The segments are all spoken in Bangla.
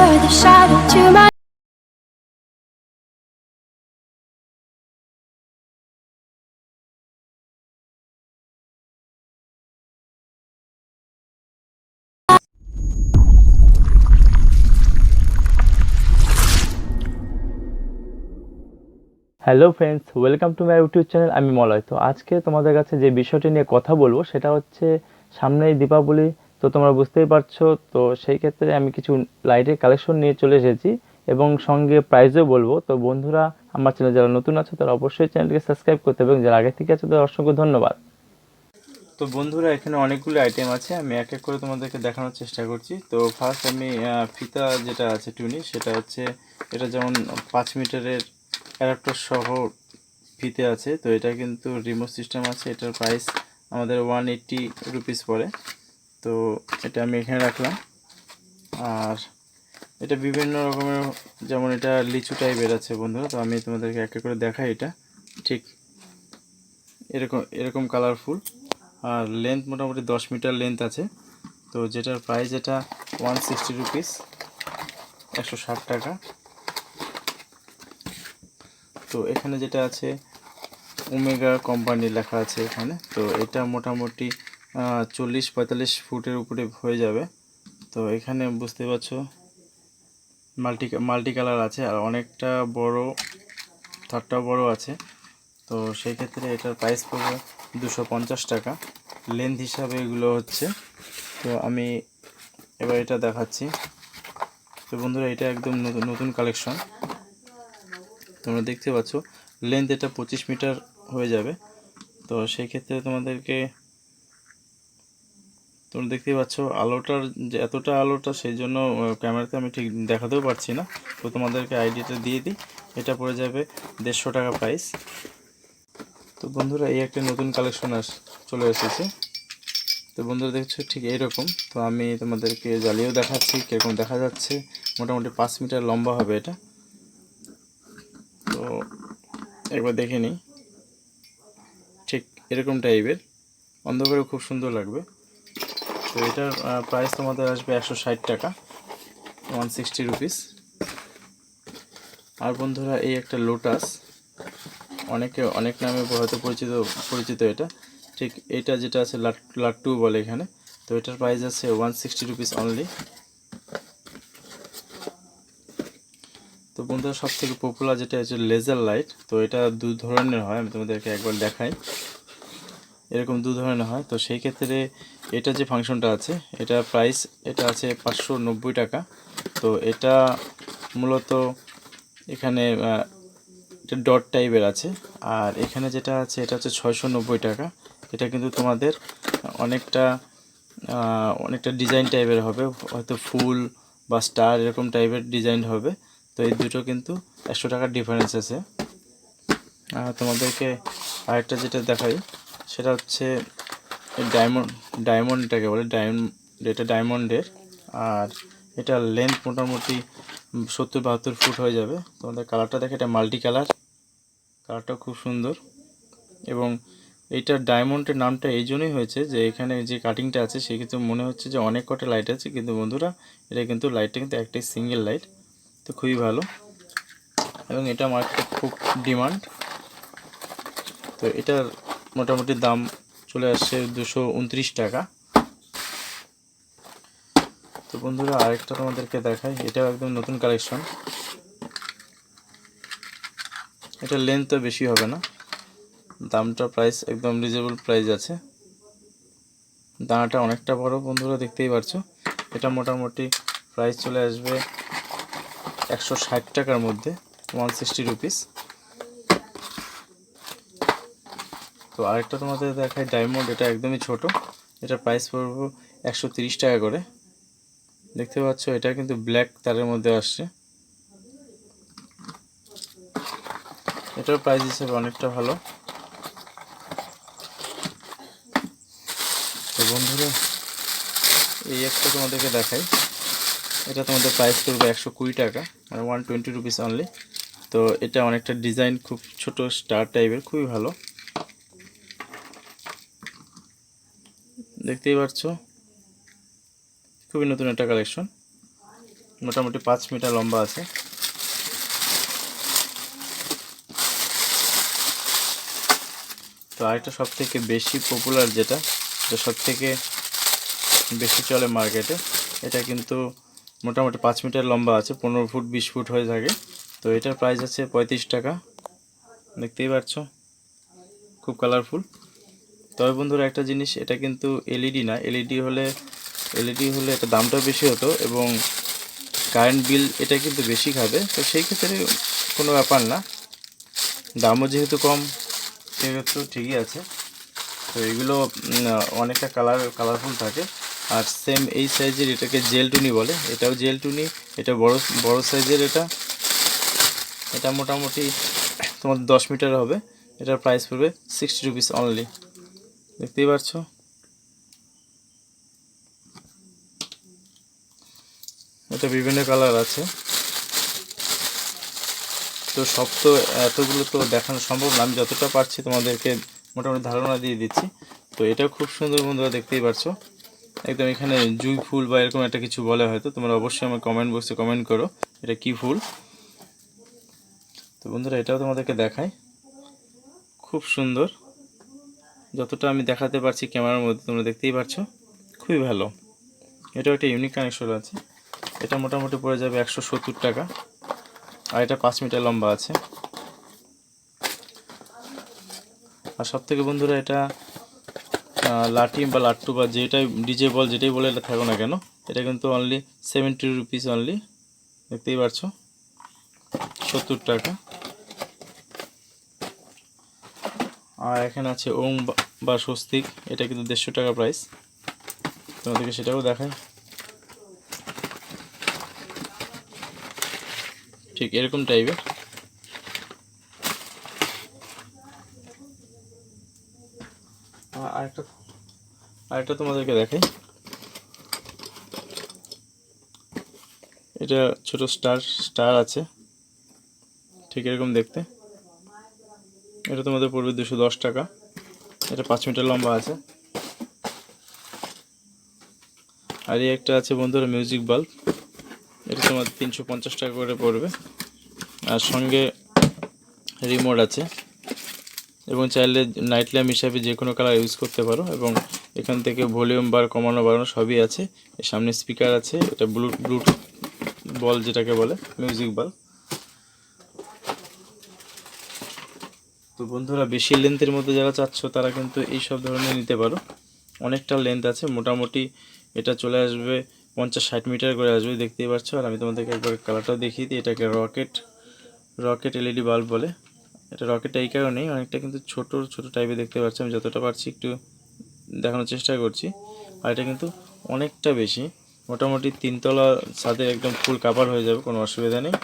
were the shadow to my hello friends, welcome to my YouTube channel. আমি মলয়। তো আজকে তোমাদের কাছে যে বিষয়টি নিয়ে কথা বলবো সেটা হচ্ছে সামনেই দীপাবলি। তো তোমরা বুঝতেই পারছো, তো সেই ক্ষেত্রে আমি কিছু লাইটের কালেকশন নিয়ে চলে এসেছি এবং সঙ্গে প্রাইসও বলবো। তো বন্ধুরা, আমার চ্যানেল যারা নতুন আছে তারা অবশ্যই চ্যানেলটিকে সাবস্ক্রাইব করতে হবে এবং যারা আগে থেকে আছে তাদের অসংখ্য ধন্যবাদ। তো বন্ধুরা, এখানে অনেকগুলো আইটেম আছে, আমি এক এক করে তোমাদেরকে দেখানোর চেষ্টা করছি। তো ফার্স্ট আমি ফিতা যেটা আছে টুনি, সেটা হচ্ছে এটা যেমন 5 মিটারের অ্যাডাপ্টার সহ ফিতে আছে। তো এটা কিন্তু রিমোট সিস্টেম আছে। এটার প্রাইস আমাদের 180 রুপিস পড়ে। তো এটা আমি এখানে রাখলাম। আর এটা বিভিন্ন রকমের, যেমন এটা লিচু টাইপের আছে বন্ধুরা। তো আমি তোমাদেরকে এক এক করে দেখাই। এটা ঠিক এরকম এরকম কালারফুল, আর লেন্থ মোটামুটি 10 মিটার লেন্থ আছে। তো যেটার প্রাইস এটা 160 রুপিস, 160 টাকা। তো এখানে যেটা আছে ওমেগা কোম্পানি লেখা আছে এখানে। তো এটা মোটামুটি 40-45 ফুটের উপরে হয়ে যাবে। তো এখানে বুঝতে পারছো মাল্টি কালার আছে, আর অনেকটা বড়, থারটাও বড় আছে। তো সেই ক্ষেত্রে এটার প্রাইস পড়বে 250 টাকা লেন্থ হিসাবে এগুলো হচ্ছে। তো আমি এবার এটা দেখাচ্ছি। তো বন্ধুরা, এটা একদম নতুন নতুন কালেকশন। তোমরা দেখতে পাচ্ছ লেন্থ এটা 25 মিটার হয়ে যাবে। তো সেই ক্ষেত্রে তোমরা দেখতেই পাচ্ছ আলোটার যে এতটা আলোটা, সেই জন্য ক্যামেরাতে আমি ঠিক দেখাতেও পারছি না। তো তোমাদেরকে আইডিটা দিয়ে দিই। এটা পড়ে যাবে 150 টাকা প্রাইস। তো বন্ধুরা, এই একটা নতুন কালেকশন চলে এসেছে। তো বন্ধুরা দেখছো ঠিক এইরকম। তো আমি তোমাদেরকে জ্বালিয়েও দেখাচ্ছি কীরকম দেখা যাচ্ছে। মোটামুটি 5 মিটার লম্বা হবে এটা। তো একবার দেখে নিই। ঠিক এরকম টাইপের, অন্ধকারে খুব সুন্দর লাগবে। তো এটার প্রাইস তোমাদের আসবে 160 টাকা, 160 রুপিস। আর বন্ধুরা, এই একটা লোটাস, অনেক নামে হয়তো পরিচিত এটা। ঠিক এটা যেটা আছে লাট্টু বলে এখানে। তো এটার প্রাইস আছে 160 রুপিস অনলি। তো বন্ধুরা, সব থেকে পপুলার যেটা হচ্ছে লেজার লাইট। তো এটা দু ধরনের হয়, আমি তোমাদেরকে একবার দেখাই। এরকম দু ধরনের হয়। তো সেই ক্ষেত্রে এটা যে ফাংশনটা আছে, এটা প্রাইস এটা আছে 590 টাকা। তো এটা মূলত এখানে এটা ডট টাইপের আছে। আর এখানে যেটা আছে এটা হচ্ছে 690 টাকা। এটা কিন্তু তোমাদের অনেকটা ডিজাইন টাইপের হবে, হয়তো ফুল বা স্টার এরকম টাইপের ডিজাইন হবে। তো এই দুটো কিন্তু 100 টাকার ডিফারেন্স আছে। তোমাদেরকে আরেকটা যেটা দেখাই, সেটা হচ্ছে ডায়মন্ড এটাকে বলে এটা ডায়মন্ডের। আর এটা লেন্থ মোটামুটি 70-72 ফুট হয়ে যাবে। তোমাদের কালারটা দেখে, এটা মাল্টি কালারটাও খুব সুন্দর। এবং এইটার ডায়মন্ডের নামটা এই জন্যই হয়েছে যে এখানে যে কাটিংটা আছে সেক্ষেত্রে মনে হচ্ছে যে অনেক কটা লাইট আছে, কিন্তু বন্ধুরা এটা কিন্তু লাইটটা কিন্তু একটাই সিঙ্গেল লাইট। তো খুবই ভালো, এবং এটা মার্কেটে খুব ডিমান্ড। তো এটার মোটামুটি দাম চলে আসছে 229 টাকা। তো বন্ধুরা, আরেকটা তোমাদেরকে দেখাই। এটাও একদম নতুন কালেকশন। এটা লেন্থ তো বেশি হবে না, দামটা প্রাইস একদম রিজনেবল প্রাইস আছে। দানাটা অনেকটা বড় বন্ধুরা, দেখতেই পারছো। এটা মোটামুটি প্রাইস চলে আসবে 160 টাকার মধ্যে, 160 রুপিস। তো আরেকটা তোমাদের দেখাই ডায়মন্ড। এটা একদমই ছোট, এটা প্রাইস পড়বে 130 টাকা করে। দেখতে পাচ্ছ এটা কিন্তু ব্ল্যাক তারের মধ্যে আসছে। এটার প্রাইস হিসেবে অনেকটা ভালো। তো বন্ধুরা, এই একটা তোমাদেরকে দেখাই। এটা তোমাদের প্রাইস করবে 120 টাকা, মানে 120 রুপিস অনলি। তো এটা অনেকটা ডিজাইন খুব ছোট স্টার টাইপের, খুবই ভালো। দেখতেই পাচ্ছ খুবই নতুন একটা কালেকশন। মোটামুটি 5 মিটার লম্বা আছে। তো আরেকটা সব থেকে বেশি পপুলার যেটা সব থেকে বেশি চলে মার্কেটে, এটা কিন্তু মোটামুটি 5 মিটার লম্বা আছে, 15 ফুট 20 ফুট হয়ে থাকে। তো এটার প্রাইস আছে 35 টাকা। দেখতেই পাচ্ছ খুব কালারফুল। তবে বন্ধুরা একটা জিনিস, এটা কিন্তু এলইডি না। এলইডি হলে এটা দামটাও বেশি হতো এবং কারেন্ট বিল এটা কিন্তু বেশি খাবে। তো সেই ক্ষেত্রে কোনো ব্যাপার না, দামও যেহেতু কম সেক্ষেত্রে ঠিকই আছে। তো এগুলো অনেকটা কালারফুল থাকে। আর সেম এই সাইজের এটাকে জেল টুনি বলে, এটাও জেল টুনি, এটা বড় সাইজের। এটা মোটামুটি তোমার 10 মিটার হবে। এটার প্রাইস পড়বে 60 রুপিস অনলি। দেখতেই পাচ্ছ। এটা বিভিন্ন কালার আছে। তো সব তো এতগুলো তো দেখানো সম্ভব না, আমি যতটা পারছি তোমাদেরকে মোটামুটি ধারণা দিয়ে দিচ্ছি। তো এটাও খুব সুন্দর বন্ধুরা, দেখতেই পাচ্ছ একদম। এখানে জুঁই ফুল বা এরকম একটা কিছু বলে হয়তো, তোমরা অবশ্যই আমার কমেন্ট বক্সে কমেন্ট করো এটা কি ফুল। তো বন্ধুরা এটাও তোমাদেরকে দেখায়, খুব সুন্দর। যতটা আমি দেখাতে পারছি ক্যামেরার মধ্যে তোমরা দেখতেই পাচ্ছ, খুবই ভালো। এটাও একটা ইউনিক কানেকশন আছে। এটা মোটামুটি পড়ে যাবে 170 টাকা। আর এটা 5 মিটার লম্বা আছে। আর সব থেকে বন্ধুরা এটা লাঠি বা লাট্টু বা যেটাই ডিজে বল যেটাই বলে এটা থাকো না কেন, এটা কিন্তু অনলি 70 রুপিস অনলি। দেখতেই পাচ্ছ 70 টাকা। আর এখানে আছে ওম বা স্বস্তিক, এটা কিন্তু 150 টাকা প্রাইস। তোমাদেরকে সেটাও দেখায়, ঠিক এরকম টাইপের। আরেকটা তোমাদেরকে দেখাই, এটা ছোট স্টার আছে, ঠিক এরকম দেখতে। এটা তোমাদের পড়বে 210 টাকা। এটা 5 মিটার লম্বা আছে। আর এই একটা আছে বন্ধুরা মিউজিক বাল্ব, এটা তোমার 350 টাকা করে পড়বে। আর সঙ্গে রিমোট আছে এবং চাইলে নাইট ল্যাম্প হিসাবে যে কোনো কালার ইউজ করতে পারো। এবং এখান থেকে ভলিউম বার কমানো বাড়ানো সবই আছে। এর সামনে স্পিকার আছে, এটা ব্লুটুথ বল যেটাকে বলে মিউজিক বাল্ব। তো বন্ধুরা বেশি লেন্থের মধ্যে যারা চাচ্ছ তারা কিন্তু এই সব ধরনের নিতে পারো। অনেকটা লেন্থ আছে, মোটামুটি এটা চলে আসবে 50-60 মিটার করে আসবে, দেখতেই পাচ্ছ। আর আমি তোমাদেরকে একবার কালারটাও দেখিয়ে দিই। এটাকে রকেট এলইডি বাল্ব বলে। এটা রকেটটা এই কারণেই অনেকটা কিন্তু ছোট ছোট টাইপের দেখতে পাচ্ছি, আমি যতটা পারছি একটু দেখানোর চেষ্টা করছি। আর এটা কিন্তু অনেকটা বেশি, মোটামুটি 3 তলা ছাদে একদম ফুল কাভার হয়ে যাবে, কোনো অসুবিধা নেই।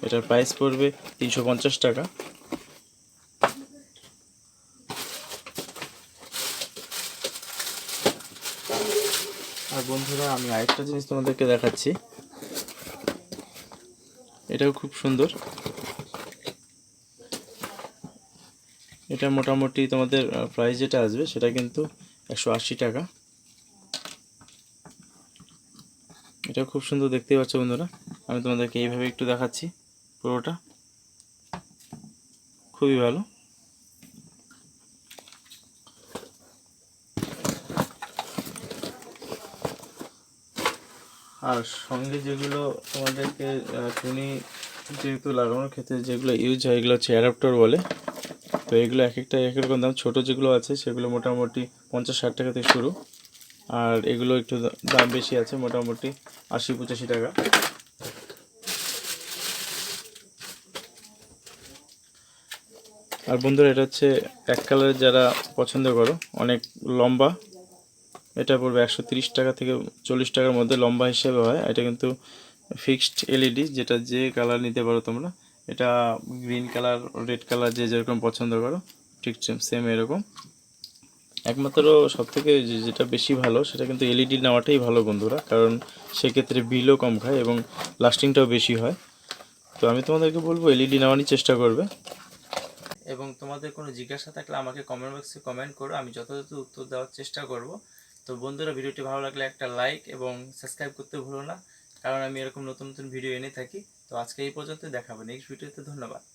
এটার প্রাইস পড়বে 350 টাকা। আর বন্ধুরা আমি আরেকটা জিনিস তোমাদেরকে দেখাচ্ছি, এটাও খুব সুন্দর। এটা মোটামুটি তোমাদের প্রাইস যেটা আসবে সেটা কিন্তু 180 টাকা। এটা খুব সুন্দর, দেখতেই পাচ্ছ বন্ধুরা। আমি তোমাদেরকে এইভাবে একটু দেখাচ্ছি পুরোটা, খুবই ভালো। আর সঙ্গে যেগুলো তোমাদেরকে টুনি যেহেতু লাগানোর ক্ষেত্রে যেগুলো ইউজ হয় এগুলো হচ্ছে অ্যাডাপ্টার বলে। তো এগুলো এক একটা এক রকম দাম। ছোটো যেগুলো আছে সেগুলো মোটামুটি 50-60 টাকা থেকে শুরু। আর এগুলো একটু দাম বেশি আছে, মোটামুটি 80-85 টাকা। আর বন্ধুরা এটা হচ্ছে এক কালারের, যারা পছন্দ করো অনেক লম্বা, এটা পড়বে 130 টাকা থেকে 40 টাকার মধ্যে লম্বা হিসেবে হয়। এটা কিন্তু ফিক্সড এলইডি, যেটা যে কালার নিতে পারো তোমরা। এটা গ্রিন কালার, রেড কালার, যে যেরকম পছন্দ করো ঠিক সেম এরকম। একমাত্র সবথেকে যেটা বেশি ভালো সেটা কিন্তু এলইডি নেওয়াটাই ভালো বন্ধুরা, কারণ সেক্ষেত্রে বিলও কম খায় এবং লাস্টিংটাও বেশি হয়। তো আমি তোমাদেরকে বলবো এলইডি নেওয়ারই চেষ্টা করবে। এবং তোমাদের কোনো জিজ্ঞাসা থাকলে আমাকে কমেন্ট বক্সে কমেন্ট করো, আমি যথাযথ উত্তর দেওয়ার চেষ্টা করব। তো বন্ধুরা ভিডিওটি ভালো লাগলে একটা লাইক এবং সাবস্ক্রাইব করতে ভুলো না, কারণ আমি এরকম নতুন নতুন ভিডিও এনে থাকি। তো আজকে এই পর্যন্ত, দেখাবো নেক্সট ভিডিওতে। ধন্যবাদ।